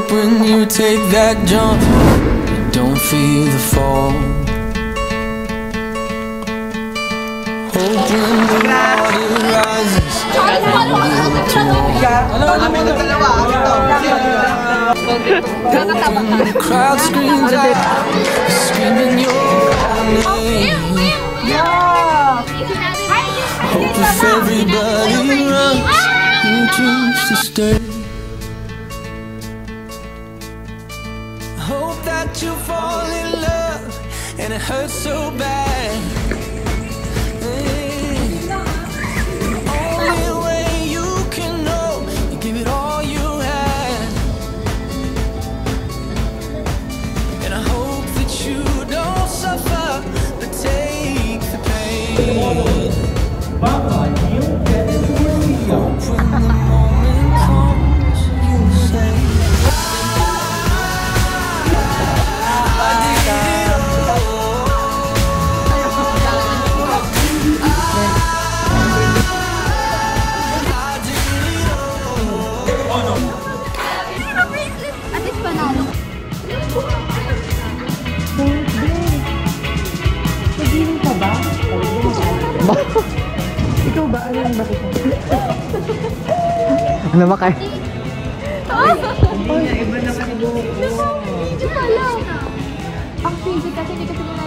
Hope when you take that jump, you don't feel the fall. Hope when the water rises, when the crowd screams out, screaming your name. Hope if everybody runs, you choose to stay. Hope that you fall in love and it hurts so bad. Only way you can know, you give it all you had. And I hope that you don't suffer, but take the pain. Hope when the moment comes, you'll say, Ikaw ba? Ano yung bakit? Ano ba kayo? Hindi na, iba na kasi buhok ko. Ang physic kasi hindi kasi nila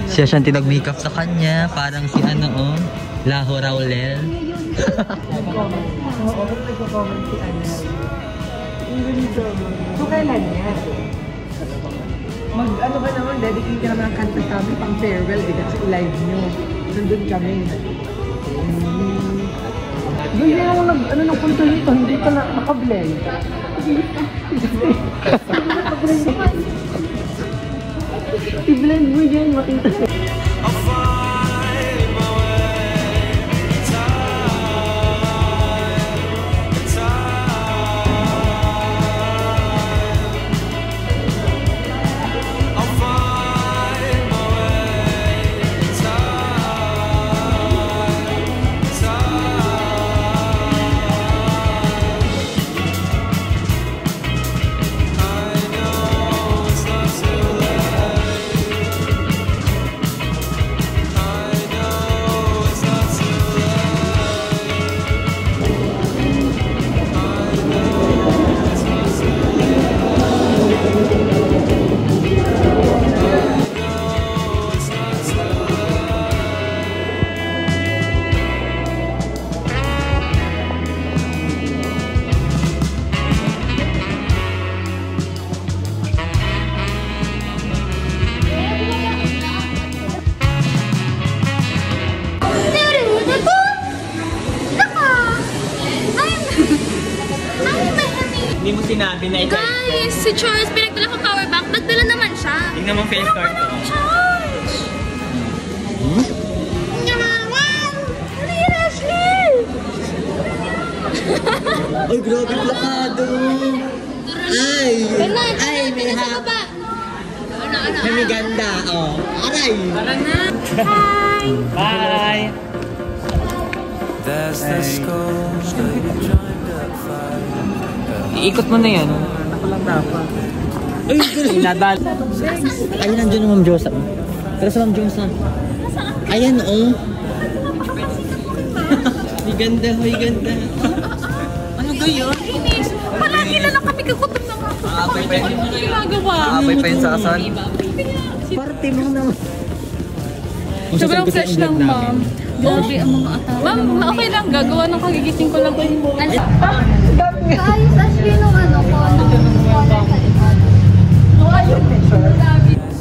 Siya siyang tinag-makeup sa kanya. Parang si ano oh. Laho Raulel. Oo, ba't nagko-comment si Anna? Ang ganito mo. So, kailan yan? Ano ba naman, dedicate ka naman ang kanta sa amin pang farewell eh, kasi live nyo. Nandun kami. Hindi ako nang punto dito, hindi pa nakablend. I-blend mo yan, makita. Hindi mo sinabi na ikaw. Guys, si Charles pinagdala ko power bank. Nagdala naman siya. Tingnan mo face card to. Charles! Ay, grabe plakado. Ay! Ay, may hap. May ganda, oh. Aray! Tara na. Hi! Bye! there's the skulls that you joined up fire. Iikot mo na yan. Ako lang dapat. Ay, inadal. Ayun, nandiyan yung Ma'am Josa. Pero sa Ma'am Josa. Ayan, oh. May ganda, may ganda. Ano ba yun? Palagi na lang kami kagutom na nga. Aapay pa yun. Ginagawa. Aapay pa yun sa kasal. Party mo naman. Sobrang fresh lang, ma'am. Grabe ang mga atawa. Ma'am, okay lang. Gagawa ng kagigising ko lang. Ayos Ashley nung ano ko, nung wala sa likod.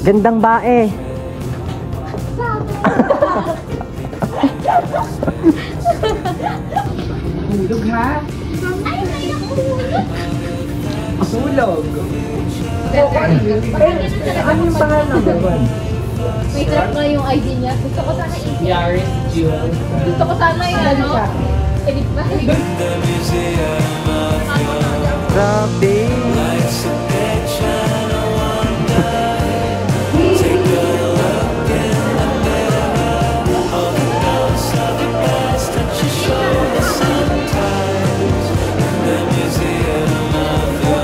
Gandang bae. Hulog ha? Ay, may nahulog. Hulog. Ano yung pangalan ng gawan? May trap na yung ID niya. Gusto ko sana i- Yaris Jewel. Gusto ko sana yung ano. Edit ba? The museum of Grabe. life's a picture, no wonder. Take a look in the mirror. All the ghosts of the past that you show us sometimes. In the museum of the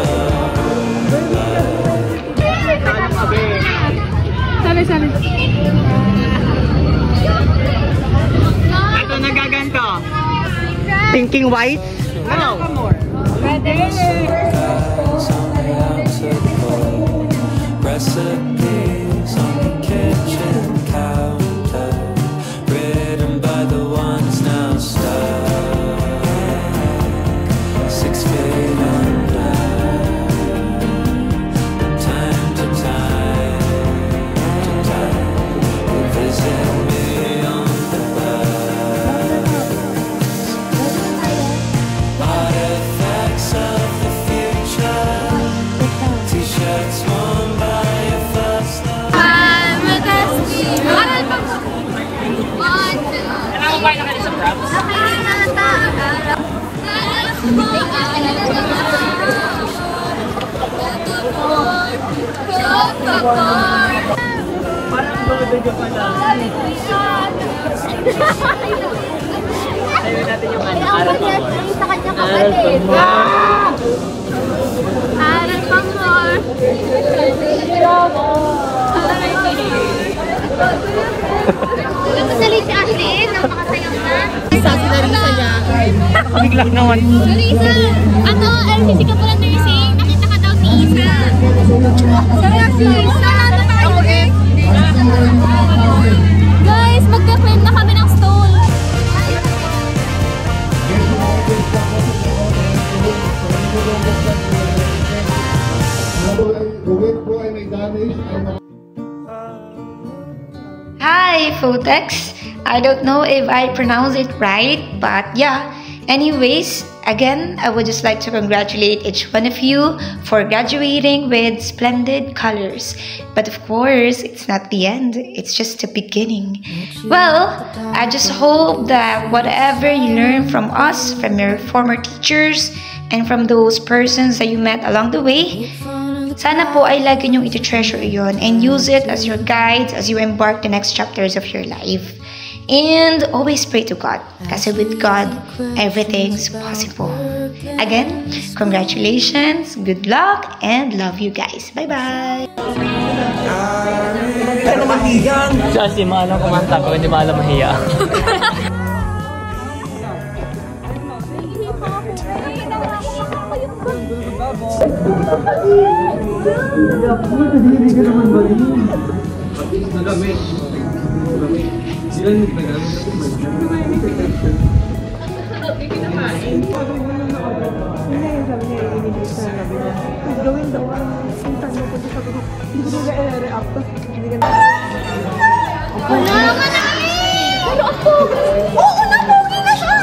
Thinking white? Ano ka more? Recipes on the kitchen counter, written by the ones now stuck 6 feet under. Time to time will visit me on the bus. Artifacts of the future, t-shirts worn by your first love. Ayun natin yung ano. Aral pa sa kanya kapatid. Aral pa more. Gusto si Ashley nang nakasayang na. Isa si Larissa niya. Biglang naman. Larissa, ano, LCC ka pala nursing. Nakita ka daw si Isa. Seryously, saan na tayo eh? Guys, magka-friend na kami ng stall. Hi, Fotex. I don't know if I pronounce it right, but yeah. Anyways, again, I would just like to congratulate each one of you for graduating with splendid colors. But of course, it's not the end. It's just the beginning. Well, I just hope that whatever you learn from us, from your former teachers, and from those persons that you met along the way, sana po ay lagi niyong iti-treasure yun and use it as your guide as you embark the next chapters of your life. And always pray to God, kasi with God, everything's possible. Again, congratulations, good luck, and love you guys. Bye-bye! Kasi maalam kumanta ko, hindi maalam mahiya. Wala naman namin! Pero ako! Oo na, pogi na siya!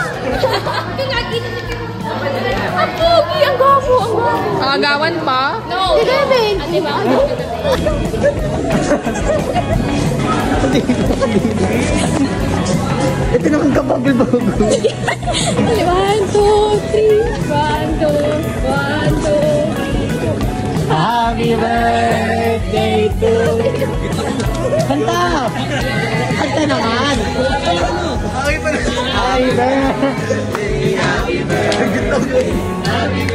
Ang pogi! Ang gwapo! Ang gwapo! Agawan pa? No! Si Kevin! Ate ba? Ito naman kabagol-bagol. 1, 2, 3! 1, 2, 1, 2. Happy birthday to you. Kanta! Kanta naman! Happy birthday! Happy birthday! Happy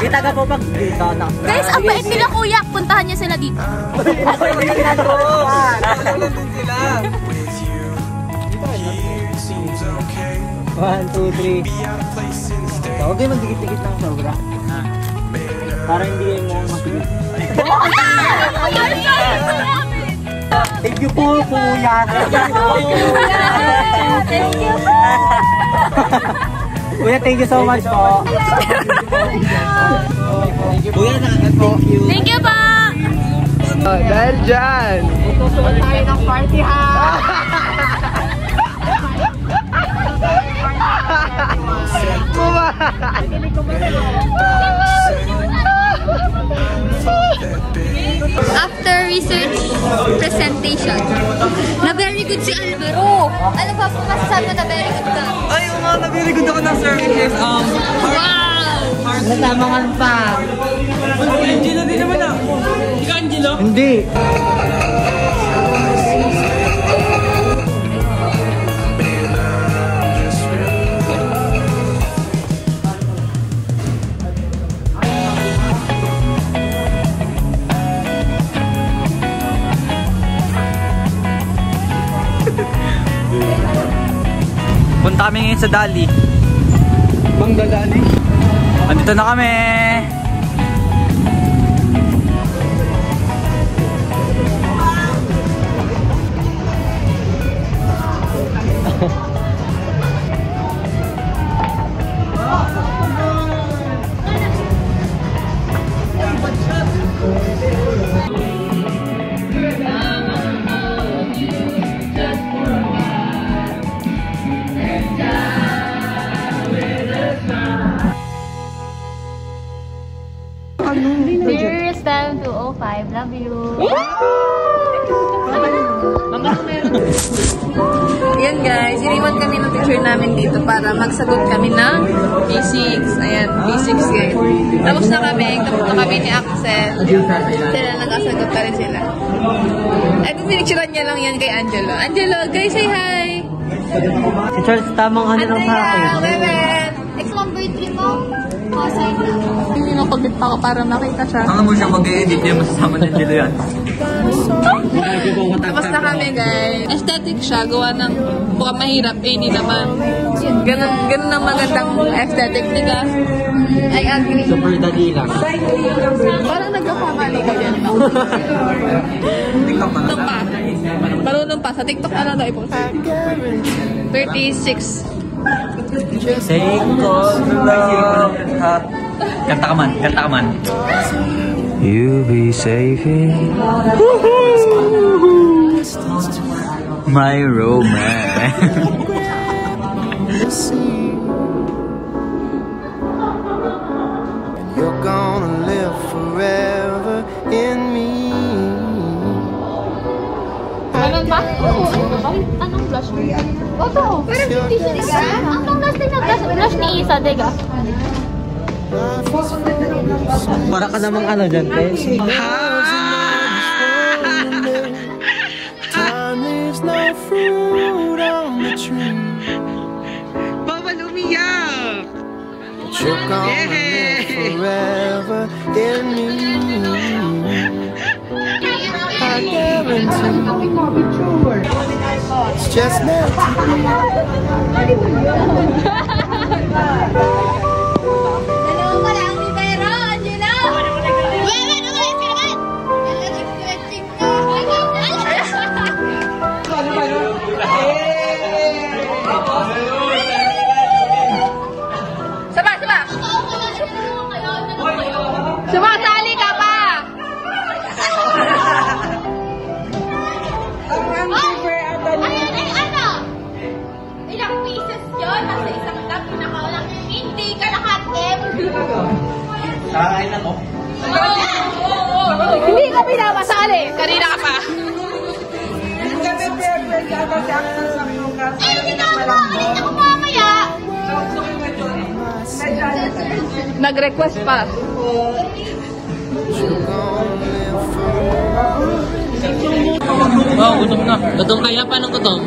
Kita ka po pag dito. Guys, ang bait nila kuya. Puntahan niya sila dito. Ako yung ginagawa. One, two, three. Huwag kayo magdikit-dikit ng sobra. Para hindi kayo mo makinig. Thank you po, kuya. Thank you po. Kuya, thank you so much po. Kuya, thank you. Thank you pa. Dahil dyan. Susunod tayo ng party ha! After research presentation, na very good si Alvaro. Ano pa po masasabi na very good ka? Ay, very good ako ng services. Wow! Natamangan pa. Angelo din naman ah. Hindi ka Angelo? Hindi. Punta kami ngayon sa Dali. Bang Dali? Andito na kami! Cheers, time 2:05. Love you. Ayan guys, iniwan kami ng teacher namin dito para magsagot kami ng P6. Ayan, P6 guys. Tapos na kami ni Axel. Sila nakasagot pa rin sila. Ay, kung pinicturean niya lang yan kay Angelo. Angelo, guys, say hi! Si Charles, tamang ano lang pa ako. Ex number 3 mo? Sign na. Hindi na paglit pa ako para makita siya. Ang mo siya mag-edit niya, masasama ng Angelo yan. Tapos na kami guys. Aesthetic siya, gawa ng mukhang mahirap, hindi naman. Ganun ang magandang aesthetic, diba? I agree. Super dali lang. Parang nagkakamali ka dyan. TikTok pa. Marunong pa. Sa TikTok, ano daw i-post? 36. Take all the love. Kanta ka man. You be safe in my romance. You're gonna live forever in me. Meron ba? Oo. Anong blush mo? Oto. Pero 56 ka? Anong blush din na blush ni Isa, diga? Para ka namang ano dyan, guys. Time leaves no fruit on the tree. Bawal umiyak! But you're gonna live forever in me. I guarantee it's just meant to be. Dalawa pa lang ni Pero, Angela! Wait, ulit, sinagat! Saba! Sumasali ka pa! Ilang pieces yun? Nasa isang cup, pinakaulang hindi ka nakatim. Kain na to. Hindi ka pinapasali! Kanina ka pa! Ay, hindi na ako mamaya. Nag-request pa. Oh, gutom na. Gutom kaya? Paano gutom?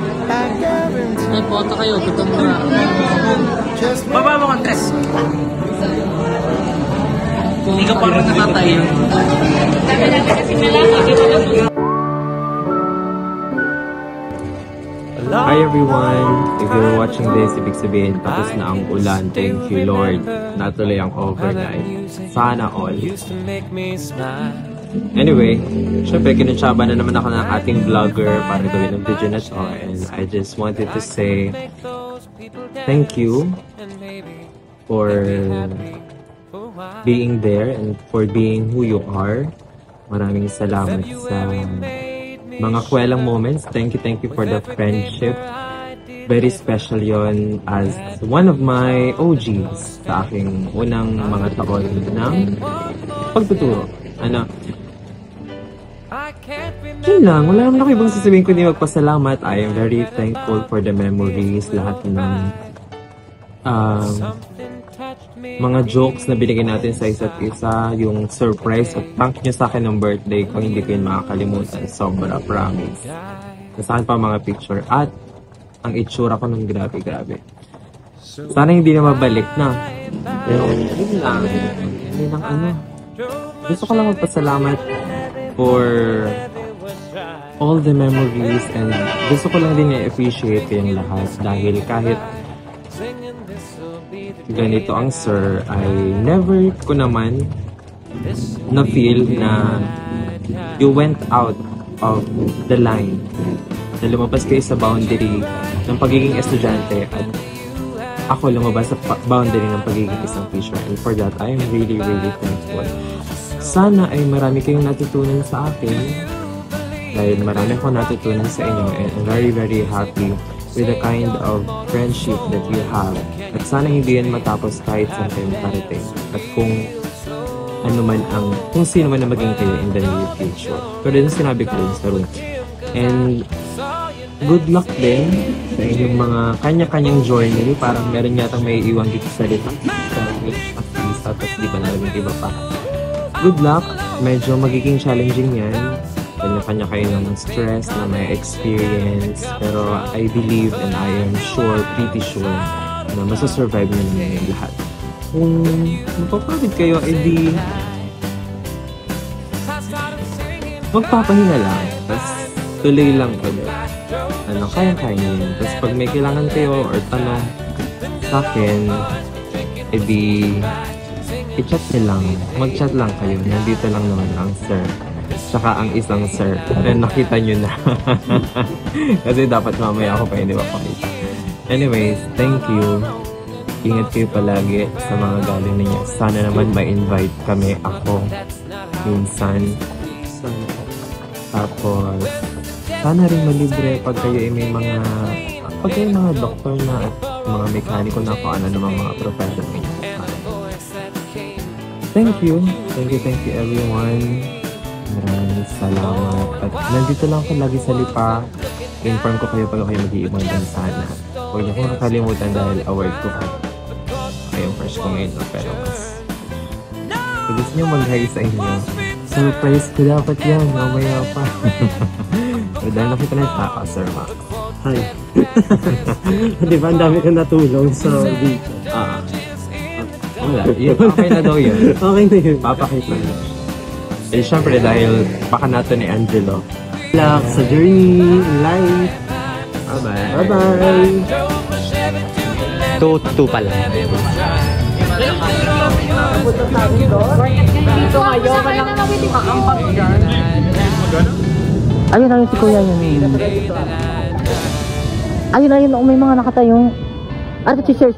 May photo kayo, gutom na. Baba mo kang tres. Hindi ka parang natatay. Hi everyone! If you're watching this, ibig sabihin tapos na ang ulan. Thank you Lord. Natuloy ang overnight. Sana all. Anyway, syempre kinutsyaba na naman ako ng ating vlogger para gawin ng video na to. And I just wanted to say thank you for being there and for being who you are. Maraming salamat sa mga kwelang moments. Thank you for the friendship. Very special yon as one of my OGs sa aking unang mga taon ng pagtuturo. Yun lang. Wala naman ako ibang sasabihin kundi magpasalamat. I am very thankful for the memories, lahat ng mga jokes na binigay natin sa isa't isa, yung surprise at prank nyo sa akin ng birthday ko, hindi ko yun makakalimutan. Sobra, promise. Nasahan pa mga picture at ang itsura ko nung grabe. Sana hindi na mabalik na. Pero yun lang. Hindi lang Gusto ko lang magpasalamat for all the memories and gusto ko lang din i-appreciate yung lahat dahil kahit ganito ang sir ay never ko naman na-feel na you went out of the line. Na lumabas kayo sa boundary ng pagiging estudyante at ako lumabas sa boundary ng pagiging isang teacher. And for that, I am really, really thankful. Sana ay marami kayong natutunan sa akin dahil marami akong natutunan sa inyo and I'm very, very happy with the kind of friendship that you have. At sana hindi yan matapos kahit saan kayo makarating. At kung ano man ang, kung sino man na maging kayo in the near future. Pero din sinabi ko din sa room. And good luck din sa inyong mga kanya-kanyang journey. Parang meron yatang may iwan dito sa lipa. Tapos di ba na iba pa. Good luck. Medyo magiging challenging yan. Kanya-kanya kayo ng stress na may experience. Pero I believe and I am sure, pretty sure, na masasurvive nyo na yung lahat. Kung mapapagod kayo, edi magpapahinga lang. Tapos tuloy lang ulit. Ano, kaya-kaya nyo yun. Tapos pag may kailangan kayo or tanong sa akin, edi i-chat nyo lang. Mag-chat lang kayo. Nandito lang naman ang sir. Tsaka ang isang sir. Nakita nyo na. Kasi dapat mamaya ako pa hindi mapakita. Anyways, thank you. Ingat kayo palagi sa mga galing ninyo. Sana naman ma-invite kami ako minsan. Tapos, sana rin malibre pag kayo ay may mga doktor na at mga mekaniko na kung ano namang mga profession ninyo. Thank you everyone. Maraming salamat. At nandito lang ako lagi sa Lipa. Inform ko kayo pag kayo mag-iibang din sana. Huwag niyo kong kakalimutan dahil award ko kayo. Kayong first ko ngayon. Pero mas gusto niyo mag-hi sa inyo. Surprise ko dapat yan. Mamaya pa. So dahil nakita na yung tao, Sir Max. Hi. Di ba ang dami kong natulong sa video? Wala. Okay na daw yun. Okay na yun. Papakita na. Eh, syempre dahil baka nato ni Angelo. Good luck sa journey in life. Bye-bye. Bye-bye. 2 pala. Dito ngayon, walang maampag dyan. Ayun na yun si Kuya yun. Ayun na yun, may mga nakatayong. Ano si Sir?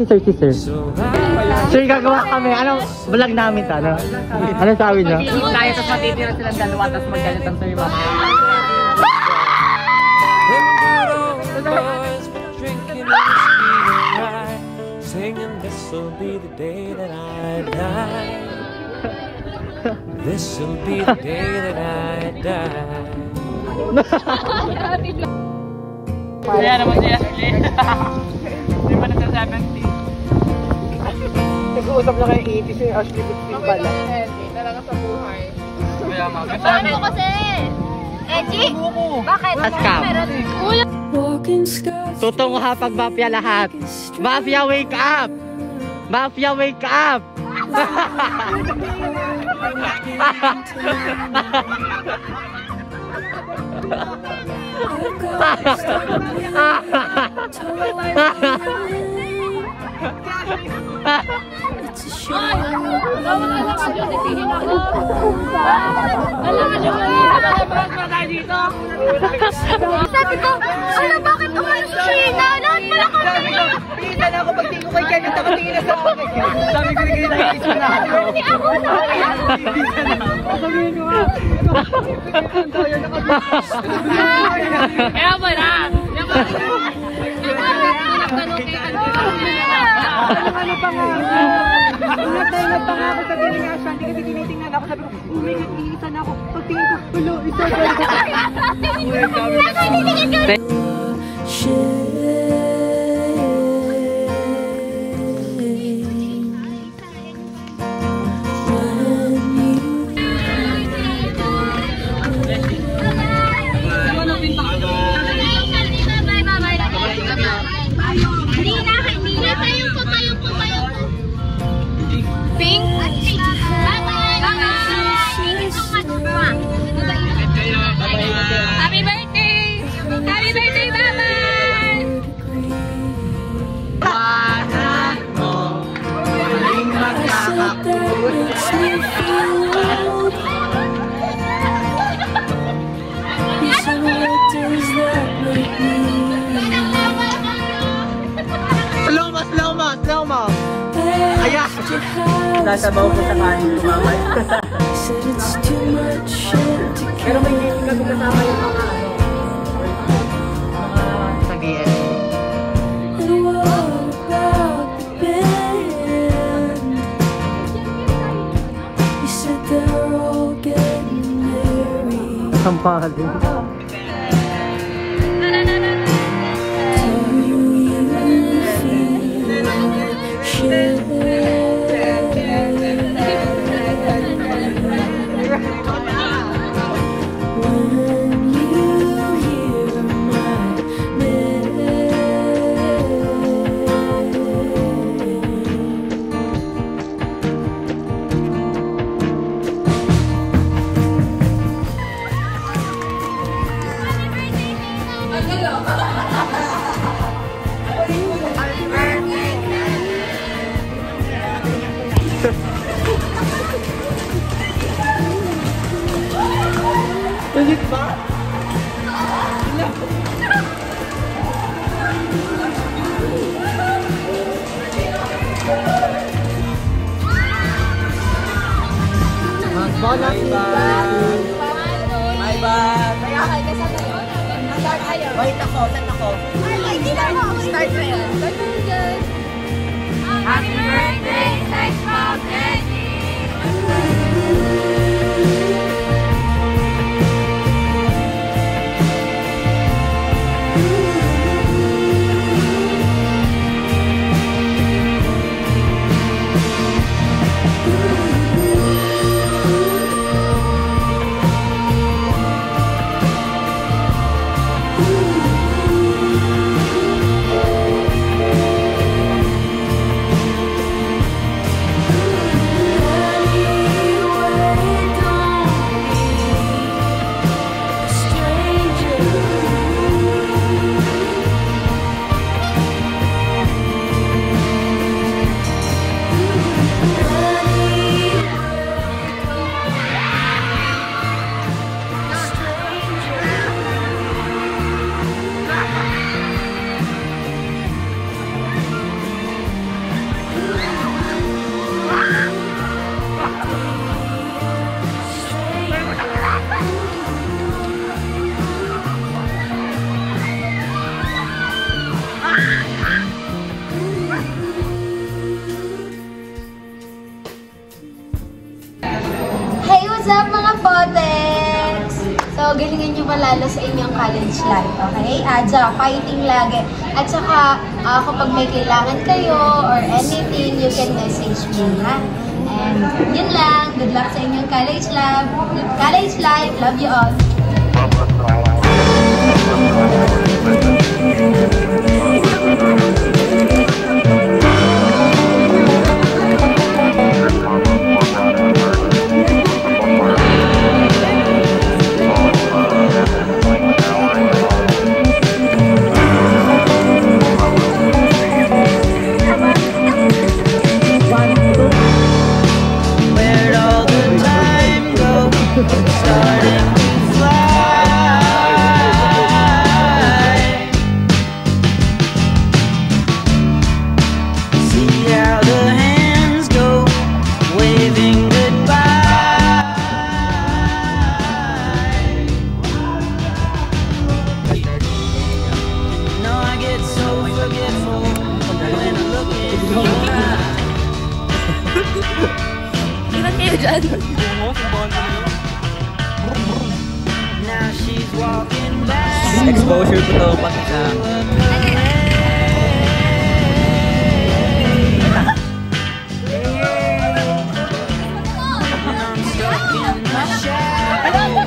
Sir, gagawa kami. Anong vlog namin ta? Ano sabi niya? Kaya tapos matitira silang dalawa tapos maggalit ang sa'yo mga. Singing, this'll be the day that I die. This'll be the day that I die. Kaya naman siya. Hindi pa nasa-70. Nag-uusap na kayo 80 si Ashley Bitsin pala. Talaga sa buhay. Paano kasi? Edgy? Bakit? Tutong ha pag mafia lahat. Mafia, wake up! Mafia, wake up! Sabi ko, ano bakit umalis si Sheena? Lahat pala kami. Pinsan ako pagtingin ko kay Janet, nakatingin na sa akin. Sabi ko rin na isa na ako. Hindi ako na. Sabihin ko nga. Kaya mo na. Ano pa nga? Ingat pa nga ako sa diningasyon. Hindi kasi tinitingnan ako. Sabi ko, iisa na ako. Pagtingin ko, hulo, isa na ako. Pink? Bye-bye! Thank you so much. Happy birthday! Happy birthday, bye-bye! Slow mo. Ayan. Sasabaw ko sa kanin kumamay. Pero may hindi kami kasama yung mga sabihin. Sampahal din. Ulit ba? Bola kita. Bye-bye. Wait ako, saan ako? Start na yan. Happy birthday, sex bomb, Jenny! Hey, what's up mga Potex? So, galingan nyo malalo sa inyong college life, okay? At saka, fighting lagi. At saka, kapag may kailangan kayo or anything, you can message me, ha? And, yun lang. Good luck sa inyong college life. College life. Love you all. Where'd all the time go? Starting to fly. See how the hands go, waving goodbye. No, I get so forgetful when I look in your eyes. Now she's walking back. Exposure ko to pati sa... I'm stuck in my shadow.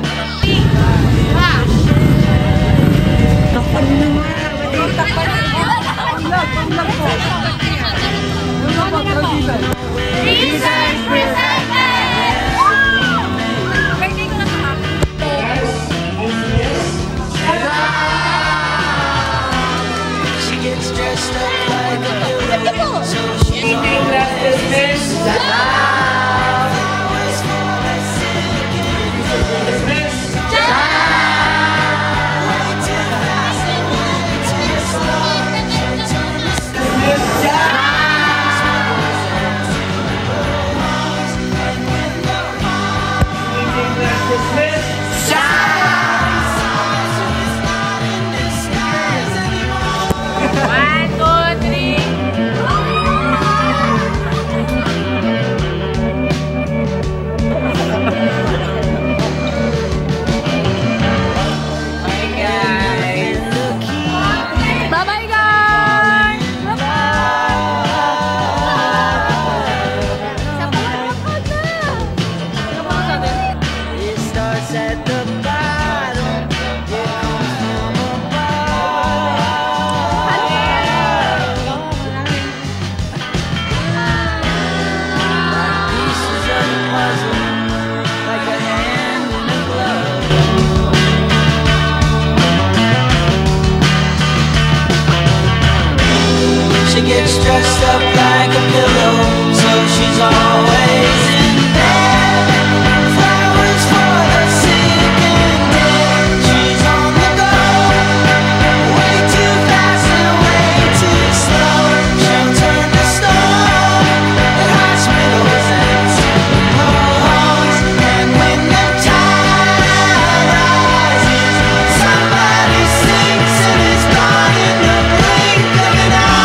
Research presented! Birthday ko na kahapon. dressed up like a pillow, so she's always in bed. Flowers for the sick and dead. She's on the go, way too fast and way too slow. She'll turn to stone at hospitals and homes. And when the tide rises, somebody sinks and is gone in the blink of an eye.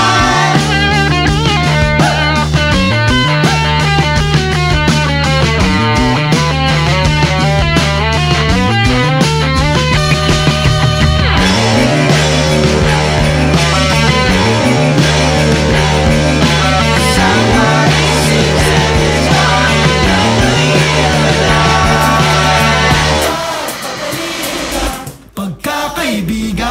Somebody sinks and is gone in the blink of an eye. Pagkakaibigan.